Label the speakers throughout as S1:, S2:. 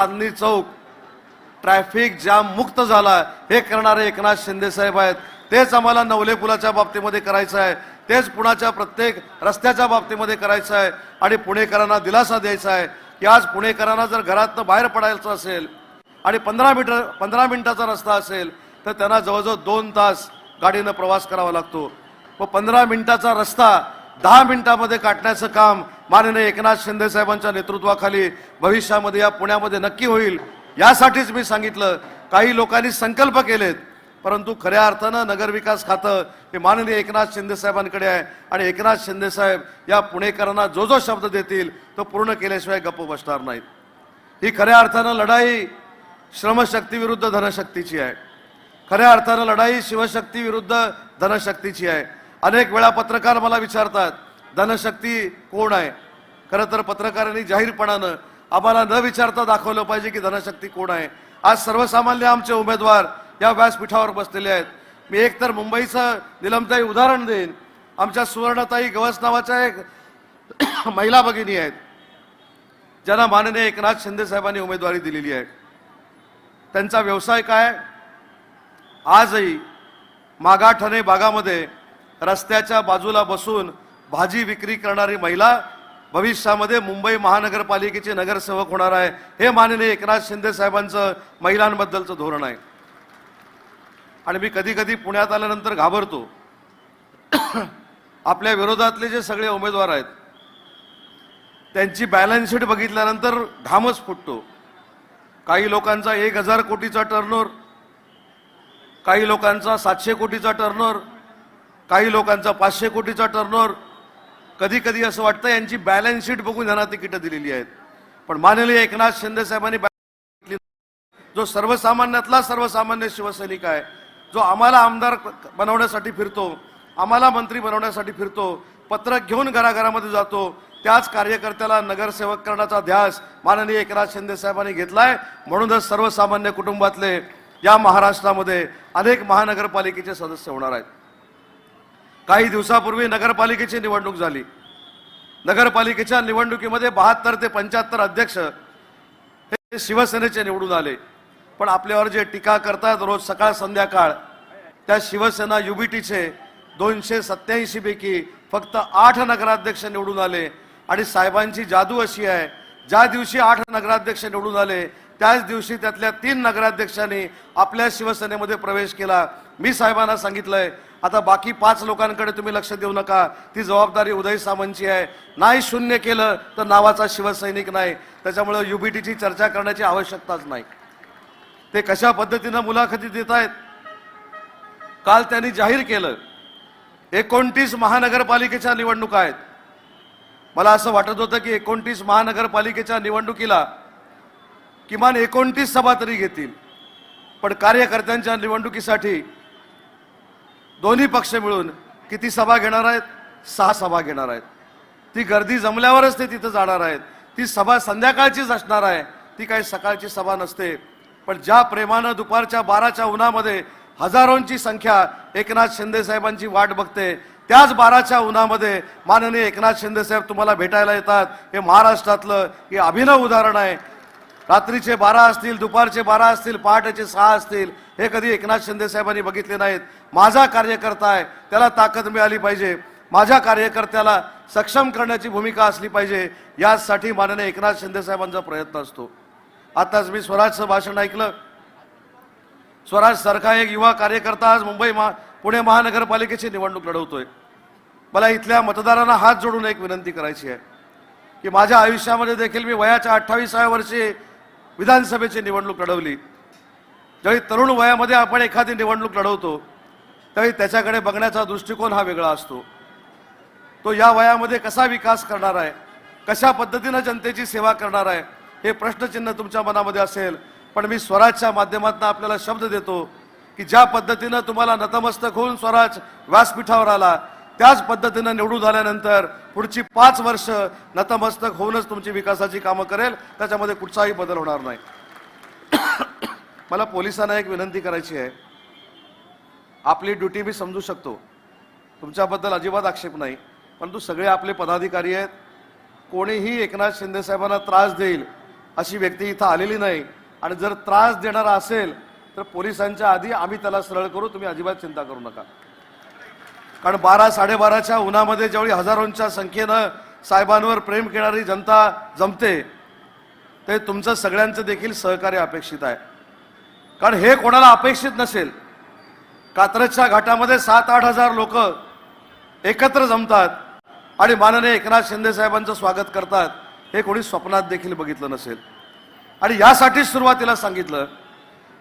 S1: Chandni Chowk traffic jam मुक्त झाला हे करणारे एकनाथ शिंदे साहेब आहेत। तेच आम्हाला नवले पुलाच्या बाबतीमध्ये करायचं आहे, तेच पुण्याच्या प्रत्येक रस्त्याच्या बाबतीमध्ये करायचं आहे आणि पुणेकरांना दिलासा द्यायचा आहे की आज पुणेकरांना जर घरातनं बाहेर पडायचं असेल आणि 15 मिनिटाचा रस्ता असेल तर त्यांना जवळजवळ 2 तास गाडीनं प्रवास करावा लागतो व 15 मिनिटाचा रस्ता 10 मिनिटांमध्ये काटण्याचं काम माननीय एकनाथ शिंदे साहेबांच्या नेतृत्वाखाली भविष्यामध्ये या पुण्यामध्ये नक्की होईल। यासाठीच मी सांगितलं, काही लोकांनी संकल्प केलेत परंतु खऱ्या अर्थानं नगरविकास खातं हे माननीय एकनाथ शिंदे साहेबांकडे आहे आणि एकनाथ शिंदे साहेब या पुणेकरांना जो शब्द देतील तो पूर्ण केल्याशिवाय गप्प बसणार नाहीत। ही खऱ्या अर्थानं लढाई श्रमशक्ती विरुद्ध धनशक्तीची आहे, खऱ्या अर्थानं लढाई शिवशक्ती विरुद्ध धनशक्तीची आहे। अनेक वेळा पत्रकार मला विचारतात धनशक्ती कोण आहे। खरं तर पत्रकारांनी जाहीरपणानं आम्हाला न विचारता दाखवलं पाहिजे की धनशक्ती कोण आहे। आज सर्वसामान्य आमचे उमेदवार या व्यासपीठावर बसलेले आहेत। मी एकतर मुंबईचं निलमताई उदाहरण देईन, आमच्या सुवर्णताई गवस नावाच्या एक महिला भगिनी आहेत ज्यांना माननीय एकनाथ शिंदे साहेबांनी उमेदवारी दिलेली आहे। त्यांचा व्यवसाय काय, आजही मागाठाणे भागामध्ये रस्त्याच्या बाजूला बसून भाजी विक्री करणारी महिला भविष्यामध्ये मुंबई महानगरपालिकेचे नगरसेवक होणार आहे। हे माननीय एकनाथ शिंदे साहेबांचं महिलांबद्दलचं धोरण आहे। आणि मी कधी कधी पुण्यात आल्यानंतर घाबरतो आपल्या विरोधातले जे सगळे उमेदवार आहेत त्यांची बॅलन्स शीट बघितल्यानंतर घामच फुटतो। काही लोकांचा 1000 कोटीचा टर्नओव्हर, काही लोकांचा 700 कोटीचा टर्नओव्हर, काही लोकांचा 500 कोटीचा टर्नओव्हर। कधी कधी असं वाटतं यांची बॅलन्स शीट बघून यांना तिकीट दिलेली आहेत, पण माननीय एकनाथ शिंदे साहेबांनी जो सर्वसामान्यातला सर्वसामान्य शिवसैनिक आहे, जो आम्हाला आमदार बनवण्यासाठी फिरतो, आम्हाला मंत्री बनवण्यासाठी फिरतो, पत्रक घेऊन घराघरामध्ये जातो, त्याच कार्यकर्त्याला नगरसेवक करण्याचा ध्यास माननीय एकनाथ शिंदे साहेबांनी घेतलाय। म्हणूनच सर्वसामान्य कुटुंबातले या महाराष्ट्रामध्ये अनेक महानगरपालिकेचे सदस्य होणार आहेत। काही दिवसापूर्वी नगरपालिकेची निवडणूक झाली। नगरपालिकेच्या निवडणुकीमध्ये 72 ते 75 अध्यक्ष हे शिवसेनेचे निवडून आले, पण आपल्यावर जे टीका करतात रोज सकाळ संध्याकाळ त्या शिवसेना युबीटीचे 287 पैकी फक्त 8 नगराध्यक्ष निवडून आले। आणि साहेबांची जादू अशी आहे, ज्या दिवशी 8 नगराध्यक्ष निवडून आले त्याच दिवशी त्यातल्या 3 नगराध्यक्षांनी आपल्या शिवसेनेमध्ये प्रवेश केला। मी साहेबांना सांगितलंय आता बाकी 5 लोकांकडे तुम्ही लक्ष देऊ नका, ती जबाबदारी उदय सामंतची आहे। नाही शून्य केलं तर नावाचा शिवसैनिक नाही, त्याच्यामुळे युबीटीची चर्चा करण्याची आवश्यकताच नाही। ते कशा पद्धतीनं मुलाखती देत आहेत, काल त्यांनी जाहीर केलं 29 महानगरपालिकेच्या निवडणुका आहेत। मला असं वाटत होतं की 29 महानगरपालिकेच्या निवडणुकीला किमान 29 सभा तरी घेतील, पण कार्यकर्त्यांच्या निवडणुकीसाठी दोन्ही पक्ष मिळून किती सभा घेणार आहेत, 6 सभा घेणार आहेत। ती गर्दी जमल्यावरच ते तिथं जाणार आहेत। ती सभा संध्याकाळचीच असणार आहे, ती काही सकाळची सभा नसते। पण ज्या प्रेमानं दुपारच्या 12च्या उन्हामध्ये हजारोंची संख्या एकनाथ शिंदे साहेबांची वाट बघते, त्याच 12च्या उन्हामध्ये माननीय एकनाथ शिंदे साहेब तुम्हाला भेटायला येतात। हे महाराष्ट्रातलं हे अभिनव उदाहरण आहे। रात्रीचे 12 असतील, दुपारचे 12 असतील, पहाटेचे 6 असतील, हे कधी एकनाथ शिंदे साहेबांनी बघितले नाहीत। माझा कार्यकर्ता आहे, त्याला ताकद मिळाली पाहिजे, माझ्या कार्यकर्त्याला सक्षम करण्याची भूमिका असली पाहिजे, यासाठी माननीय एकनाथ शिंदे साहेबांचा प्रयत्न असतो। आताच मी स्वराजचं भाषण ऐकलं। स्वराज सारखा एक युवा कार्यकर्ता आज पुणे महानगरपालिकेची निवडणूक लढवतोय। मला इथल्या मतदारांना हात जोडून एक विनंती करायची आहे की माझ्या आयुष्यामध्ये देखील मी वयाच्या 28व्या वर्षी विधानसभेची निवडणूक लढवली। ज्यावेळी तरुण वयामध्ये आपण एखादी निवडणूक लढवतो त्यावेळी त्याच्याकडे बघण्याचा दृष्टिकोन हा वेगळा असतो। तो या वयामध्ये कसा विकास करणार आहे, कशा पद्धतीने जनतेची सेवा करणार आहे, हे प्रश्नचिन्ह तुमच्या मनामध्ये असेल। पण मी स्वराजच्या माध्यमातून आपल्याला शब्द देतो की ज्या पद्धतीनं तुम्हाला नतमस्तक होऊन स्वराज व्यासपीठावर आला, त्याच पद्धतीनं निवडून आल्यानंतर पुढची 5 वर्ष नतमस्तक होऊनच तुमची विकासाची कामं करेल, त्याच्यामध्ये कुठचाही बदल होणार नाही। मला पोलिसांना एक विनंती करायची आहे, आपली ड्युटी मी समजू शकतो, तुमच्याबद्दल अजिबात आक्षेप नाही, परंतु सगळे आपले पदाधिकारी आहेत, कोणीही एकनाथ शिंदे साहेबांना त्रास देईल अशी व्यक्ती इथं आलेली नाही, आणि जर त्रास देणारा असेल तर पोलिसांच्या आधी आम्ही त्याला सरळ करू, तुम्ही अजिबात चिंता करू नका. कारण 12-12:30च्या उन्हामध्ये ज्यावेळी हजारोंच्या संख्येनं साहेबांवर प्रेम करणारी जनता जमते, ते तुमचं सगळ्यांचं देखील सहकार्य अपेक्षित आहे. कारण हे कोणाला अपेक्षित नसेल, कात्रजच्या घाटामध्ये 7-8 हजार लोक एकत्र जमतात आणि माननीय एकनाथ शिंदे साहेबांचं स्वागत करतात, हे कोणी स्वप्नात देखील बघितलं नसेल. आणि यासाठीच सुरुवातीला सांगितलं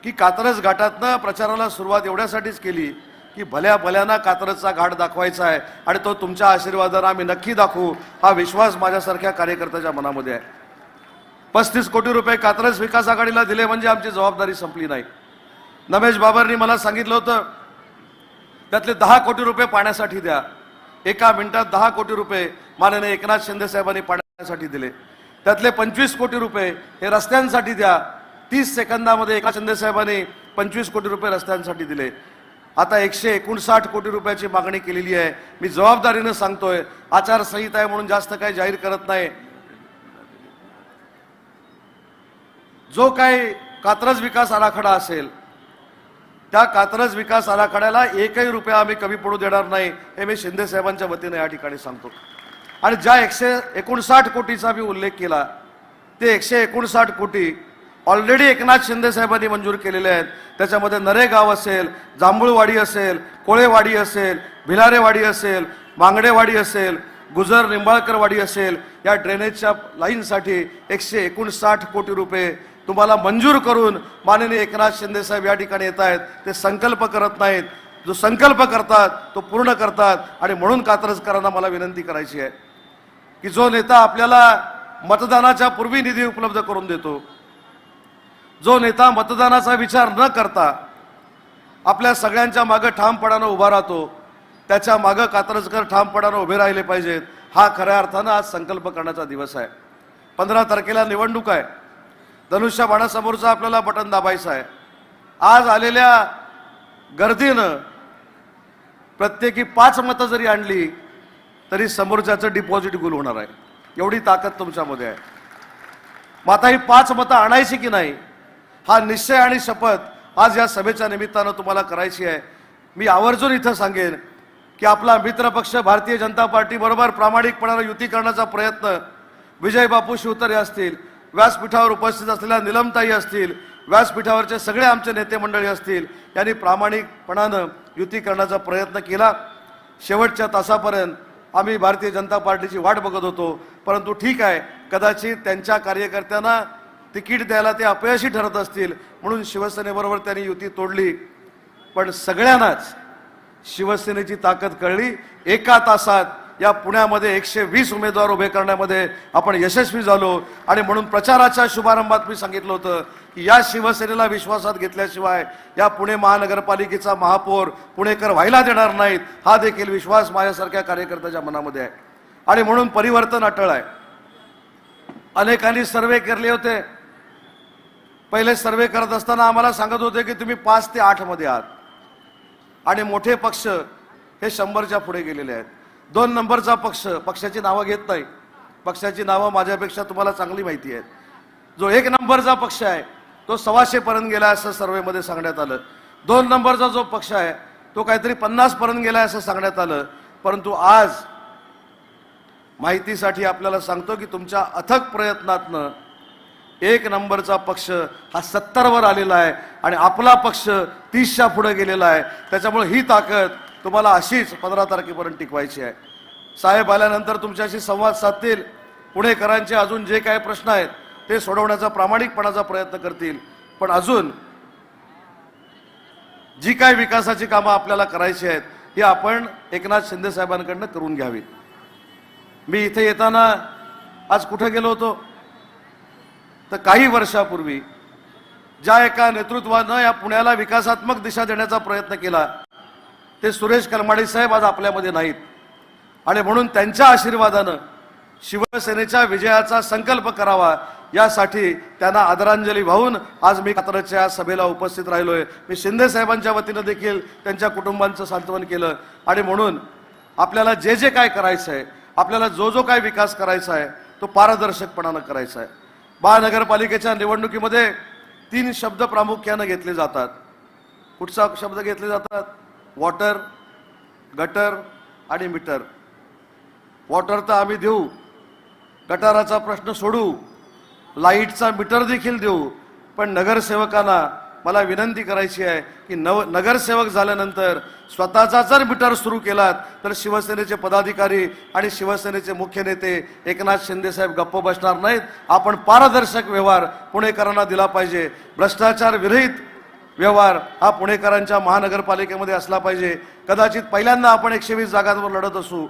S1: की कात्रज घाटातनं प्रचाराला सुरुवात एवढ्यासाठीच केली की भल्या भल्याना कात्रजचा घाट दाखवायचा आहे, आणि तो तुमच्या आशीर्वादाने आम्ही नक्की दाखवू, हा विश्वास माझ्यासारख्या कार्यकर्त्याच्या मनामध्ये आहे. 35 कोटी रुपये कात्रज विकास आघाडीला दिले म्हणजे आमची जबाबदारी संपली नाही. नमेश बाबरनी मला सांगितलं होतं त्यातले 10 कोटी रुपये पाण्यासाठी द्या. एका मिनिटात 10 कोटी रुपये माननीय एकनाथ शिंदे साहेबांनी पाण्यासाठी दिले. त्यातले 25 कोटी रुपये हे रस्त्यांसाठी द्या. 30 सेकंदामध्ये एकनाथ शिंदे साहेबांनी 25 कोटी रुपये रस्त्यांसाठी दिले. आता 159 कोटी रुपयाची मागणी केलेली आहे. मी जबाबदारीनं सांगतोय, आचारसंहिता आहे म्हणून जास्त काही जाहीर करत नाही. जो काही कात्रज विकास आराखडा असेल त्या कात्रज विकास आराखड्याला एकही रुपया आम्ही कमी पडू देणार नाही, हे मी शिंदे साहेबांच्या वतीने या ठिकाणी सांगतो. आणि ज्या 159 कोटीचा मी उल्लेख केला, ते 159 कोटी ऑलरेडी एकनाथ शिंदे साहेबांनी मंजूर केलेले आहेत. त्याच्यामध्ये नरेगाव असेल, जांभूळवाडी असेल, कोळेवाडी असेल, भिलारेवाडी असेल, मांगडेवाडी असेल, गुजर निंबाळकरवाडी असेल, या ड्रेनेजच्या लाईनसाठी 159 कोटी रुपये तुम्हाला मंजूर करून माननीय एकनाथ शिंदे साहेब या ठिकाणी येत आहेत. ते संकल्प करत नाहीत, जो संकल्प करतात तो पूर्ण करतात. आणि म्हणून कात्रजकरांना मला विनंती करायची आहे की जो नेता आपल्याला मतदानाच्या पूर्वी निधी उपलब्ध करून देतो, जो नेता मतदानाचा विचार न करता आपल्या सगळ्यांच्या मागे ठामपणानं उभा राहतो, त्याच्या मागे कात्रजकर ठामपणानं उभे राहिले पाहिजेत. हा खऱ्या अर्थानं आज संकल्प करण्याचा दिवस आहे. 15 तारखेला निवडणूक आहे. धनुष्यबाणासमोरचं आपल्याला बटन दाबायचं आहे. आज आलेल्या गर्दीनं प्रत्येकी 5 मतं जरी आणली तरी समोरच्याचं डिपॉझिट गुल होणार आहे. एवढी ताकद तुमच्यामध्ये आहे. मग आता ही 5 मतं आणायची की नाही, हा निश्चय आणि शपथ आज या सभेच्या निमित्तानं तुम्हाला करायची आहे. मी आवर्जून इथं सांगेन की आपला मित्रपक्ष भारतीय जनता पार्टी बरोबर प्रामाणिकपणानं युती करण्याचा प्रयत्न विजय बापू शिवतरे असतील, व्यासपीठावर उपस्थित असलेल्या निलमताई असतील, व्यासपीठावरचे सगळे आमचे नेते मंडळी असतील, यांनी प्रामाणिकपणानं युती करण्याचा प्रयत्न केला. शेवटच्या तासापर्यंत आम्ही भारतीय जनता पार्टीची वाट बघत होतो, परंतु ठीक आहे, कदाचित त्यांच्या कार्यकर्त्यांना तिकीट द्यायला ते अपयशी ठरत असतील म्हणून शिवसेनेबरोबर त्यांनी युती तोडली. पण सगळ्यांनाच शिवसेनेची ताकद कळली. एका तासात या पुण्यामध्ये 120 उमेदवार उभे करण्यामध्ये आपण यशस्वी झालो. आणि म्हणून प्रचाराच्या शुभारंभात मी सांगितलं होतं की या शिवसेनेला विश्वासात घेतल्याशिवाय या पुणे महानगरपालिकेचा महापौर पुणेकर व्हायला देणार नाहीत, हा देखील विश्वास माझ्यासारख्या कार्यकर्त्याच्या मनामध्ये आहे. आणि म्हणून परिवर्तन अटळ आहे. अनेकांनी सर्वे केले होते. पहिले सर्वे करत असताना आम्हाला सांगत होते की तुम्ही 5 ते 8 मध्ये आहात, आणि मोठे पक्ष हे 100च्या पुढे गेलेले आहेत. 2 नंबरचा पक्ष, पक्षाची नावं घेत नाही, पक्षाची नावं माझ्यापेक्षा तुम्हाला चांगली माहिती आहेत. जो 1 नंबरचा पक्ष आहे तो 125 पर्यंत गेला असं सर्वेमध्ये सांगण्यात आलं. 2 नंबरचा जो पक्ष आहे तो काहीतरी 50 पर्यंत गेला असं सांगण्यात आलं. परंतु आज माहितीसाठी आपल्याला सांगतो की तुमच्या अथक प्रयत्नातनं 1 नंबरचा पक्ष हा 70 वर आलेला आहे आणि आपला पक्ष 30च्या पुढे गेलेला आहे. त्याच्यामुळे ही ताकद तुम्हाला अशीच 15 तारखेपर्यंत टिकवायची आहे. साहेब आल्यानंतर तुमच्याशी संवाद साधतील, पुणेकरांचे अजून जे काही प्रश्न आहेत ते सोडवण्याचा प्रामाणिकपणाचा प्रयत्न करतील. पण अजून जी काही विकासाची कामं आपल्याला करायची आहेत ही आपण एकनाथ शिंदे साहेबांकडनं करून घ्यावी. मी इथे येताना आज कुठे गेलो होतो तर काही वर्षापूर्वी ज्या एका नेतृत्वानं या पुण्याला विकासात्मक दिशा देण्याचा प्रयत्न केला ते सुरेश करमाडे साहेब आज आपल्यामध्ये नाहीत. आणि म्हणून त्यांच्या आशीर्वादानं शिवसेनेच्या विजयाचा संकल्प करावा यासाठी त्यांना आदरांजली वाहून आज मी कात्रजच्या सभेला उपस्थित राहिलोय. मी शिंदे साहेबांच्या वतीनं देखील त्यांच्या कुटुंबांचं सांत्वन केलं. आणि म्हणून आपल्याला जे जे काय करायचं आहे, आपल्याला जो जो काय विकास करायचा आहे तो पारदर्शकपणानं करायचा आहे. महानगरपालिकेच्या निवडणुकीमध्ये 3 शब्द प्रामुख्याने घेतले जातात. कुठचा शब्द घेतले जातात? वॉटर, गटर आणि मीटर. वॉटर तर आम्ही देऊ, गटाराचा प्रश्न सोडू, लाईटचा मीटर देखील देऊ, पण नगरसेवकांना मला विनंती करायची आहे की नगरसेवक झाल्यानंतर स्वतःचा जर मीटर सुरू केलात तर शिवसेनेचे पदाधिकारी आणि शिवसेनेचे मुख्य नेते एकनाथ शिंदे साहेब गप्प बसणार नाहीत. आपण पारदर्शक व्यवहार पुणेकरांना दिला पाहिजे. भ्रष्टाचार विरहित व्यवहार हा पुणेकरांच्या महानगरपालिकेमध्ये असला पाहिजे. कदाचित पहिल्यांदा आपण 120 जागांवर लढत असू,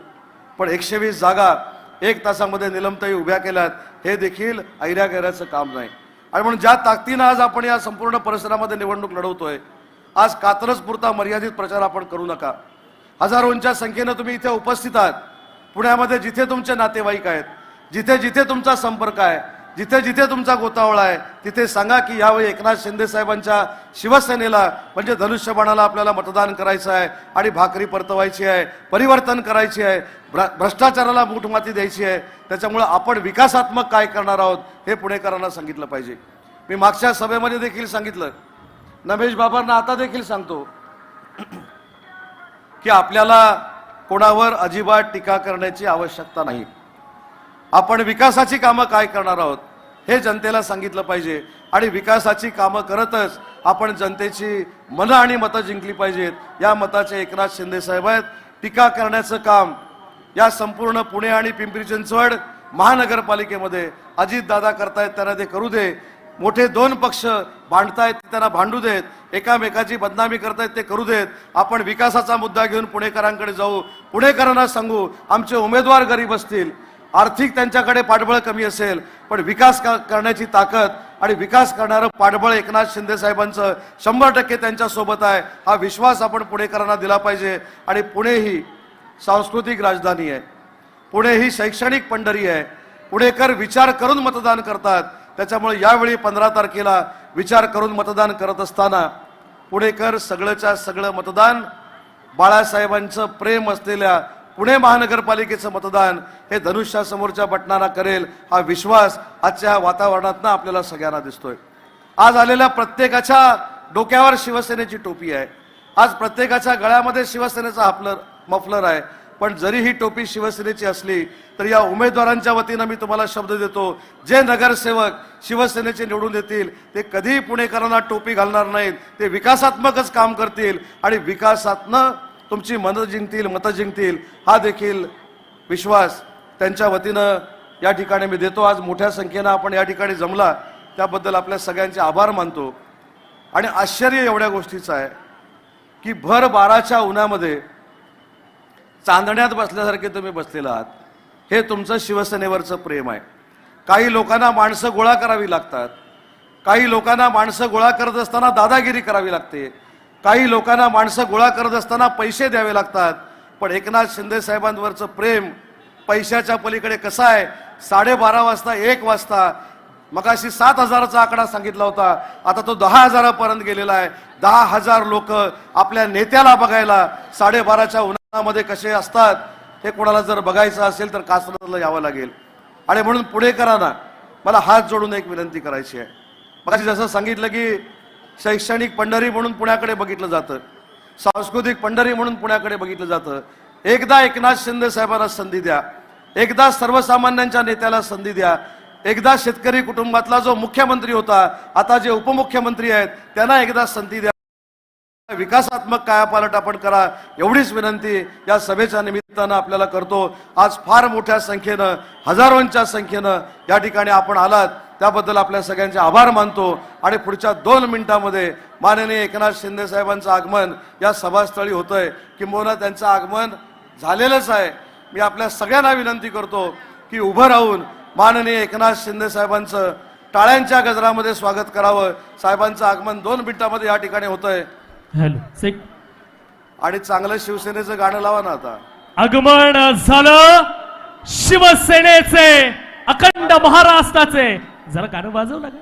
S1: पण 120 जागा 1 तासामध्ये निलमताई उभ्या केल्यात, हे देखील ऐऱ्यागैऱ्याचं काम नाही. आणि म्हणून ज्या ताकदीनं आज आपण या संपूर्ण परिसरामध्ये निवडणूक लढवतोय, आज कात्रज पुरता मर्यादित प्रचार आपण करू नका. हजारोंच्या संख्येनं तुम्ही इथे उपस्थित आहात. पुण्यामध्ये जिथे तुमचे नातेवाईक आहेत, जिथे जिथे तुमचा संपर्क आहे, जिथे जिथे तुमचा गोतावळा आहे, तिथे सांगा की यावेळी एकनाथ शिंदे साहेबांच्या शिवसेनेला म्हणजे धनुष्यबाणाला आपल्याला मतदान करायचं आहे आणि भाकरी परतवायची आहे, परिवर्तन करायची आहे, भ्रष्टाचाराला मूठमाती द्यायची आहे. त्याच्यामुळे आपण विकासात्मक काय करणार आहोत हे पुणेकरांना सांगितलं पाहिजे. मी मागच्या सभेमध्ये देखील सांगितलं, नमेश बाबांना आता देखील सांगतो की आपल्याला कोणावर अजिबात टीका करण्याची आवश्यकता नाही. आपण विकासाची कामं काय करणार आहोत हे जनतेला सांगितलं पाहिजे आणि विकासाची कामं करतच आपण जनतेची मनं आणि मतं जिंकली पाहिजेत. या मताचे एकनाथ शिंदे साहेब आहेत. टीका करण्याचं काम या संपूर्ण पुणे आणि पिंपरी चिंचवड महानगरपालिकेमध्ये अजितदादा करतायत, त्यांना ते करू दे. मोठे 2 पक्ष भांडतायत, त्यांना भांडू देत. एकामेकाची बदनामी करतायत, ते करू देत. आपण विकासाचा मुद्दा घेऊन पुणेकरांकडे जाऊ. पुणेकरांना सांगू आमचे उमेदवार गरीब असतील, आर्थिक त्यांच्याकडे पाठबळ कमी असेल, पण विकास करण्याची ताकद आणि विकास करणारं पाठबळ एकनाथ शिंदे साहेबांचं 100% त्यांच्यासोबत आहे. हा विश्वास आपण पुणेकरांना दिला पाहिजे. आणि पुणे ही सांस्कृतिक राजधानी आहे, पुणे ही शैक्षणिक पंढरी आहे. पुणेकर विचार करून मतदान करतात. त्याच्यामुळे यावेळी 15 तारखेला विचार करून मतदान करत असताना पुणेकर सगळंच्या सगळं मतदान बाळासाहेबांचं प्रेम असलेल्या पुणे महानगरपालिकेचं मतदान हे धनुष्यासमोरच्या बटनाला करेल, हा विश्वास आजच्या वातावरणातनं आपल्याला सगळ्यांना दिसतोय. आज आलेल्या प्रत्येकाच्या डोक्यावर शिवसेनेची टोपी आहे. आज प्रत्येकाच्या गळ्यामध्ये शिवसेनेचा मफलर आहे. पण जरी ही टोपी शिवसेनेची असली तरी या उमेदवारांच्या वतीनं मी तुम्हाला शब्द देतो, जे नगरसेवक शिवसेनेचे निवडून येतील ते कधीही पुणेकरांना टोपी घालणार नाहीत. ते विकासात्मकच काम करतील आणि विकासातनं तुमची मतं जिंकतील. हा देखील विश्वास त्यांच्या वतीनं या ठिकाणी मी देतो. आज मोठ्या संख्येनं आपण या ठिकाणी जमला त्याबद्दल आपल्या सगळ्यांचे आभार मानतो. आणि आश्चर्य एवढ्या गोष्टीचं आहे की भर 12च्या उन्हामध्ये चांदण्यात बसल्यासारखे तुम्ही बसलेला आहात. हे तुमचं शिवसेनेवरचं प्रेम आहे. काही लोकांना माणसं गोळा करावी लागतात, काही लोकांना माणसं गोळा करत असताना दादागिरी करावी लागते, काही लोकांना माणसं गोळा करत असताना पैसे द्यावे लागतात. पण एकनाथ शिंदे साहेबांवरचं प्रेम पैशाच्या पलीकडे कसं आहे? 12:30 वाजता 1 वाजता मगाशी 7,000चा आकडा सांगितला होता, आता तो 10,000 पर्यंत गेलेला आहे. 10,000 लोक आपल्या नेत्याला बघायला 12:30च्या उन्हामध्ये कसे असतात हे कोणाला जर बघायचं असेल तर कात्रजला यावं लागेल. आणि म्हणून पुणेकरांना मला हात जोडून एक विनंती करायची आहे. मगाशी जसं सांगितलं की शैक्षणिक पंढरी म्हणून पुण्याकडे बघितलं जातं, सांस्कृतिक पंढरी म्हणून पुण्याकडे बघितलं जातं. एकदा एकनाथ शिंदे साहेबांना संधी द्या, एकदा सर्वसामान्यांच्या नेत्याला संधी द्या, एकदा शेतकरी कुटुंबातला जो मुख्यमंत्री होता आता जे उपमुख्यमंत्री आहेत त्यांना एकदा संधी द्या. विकासात्मक कायापालट आपण करा, एवढीच विनंती या सभेच्या निमित्तानं आपल्याला करतो. आज फार मोठ्या संख्येनं, हजारोंच्या संख्येनं या ठिकाणी आपण आलात, त्याबद्दल आपल्या सगळ्यांचे आभार मानतो. आणि पुढच्या 2 मिनिटांमध्ये माननीय एकनाथ शिंदे साहेबांचं आगमन या सभास्थळी होतंय, किंबहुना त्यांचं आगमन झालेलंच आहे. मी आपल्या सगळ्यांना विनंती करतो की उभं राहून माननीय एकनाथ शिंदे साहेबांचं टाळ्यांच्या गजरामध्ये स्वागत करावं. साहेबांचं आगमन 2 मिनिटांमध्ये या ठिकाणी होतंय. आणि चांगलं शिवसेनेचं गाणं लावा ना. आता
S2: आगमन झालं शिवसेनेचे, अखंड महाराष्ट्राचे. जरा गाणं वाजवलं का?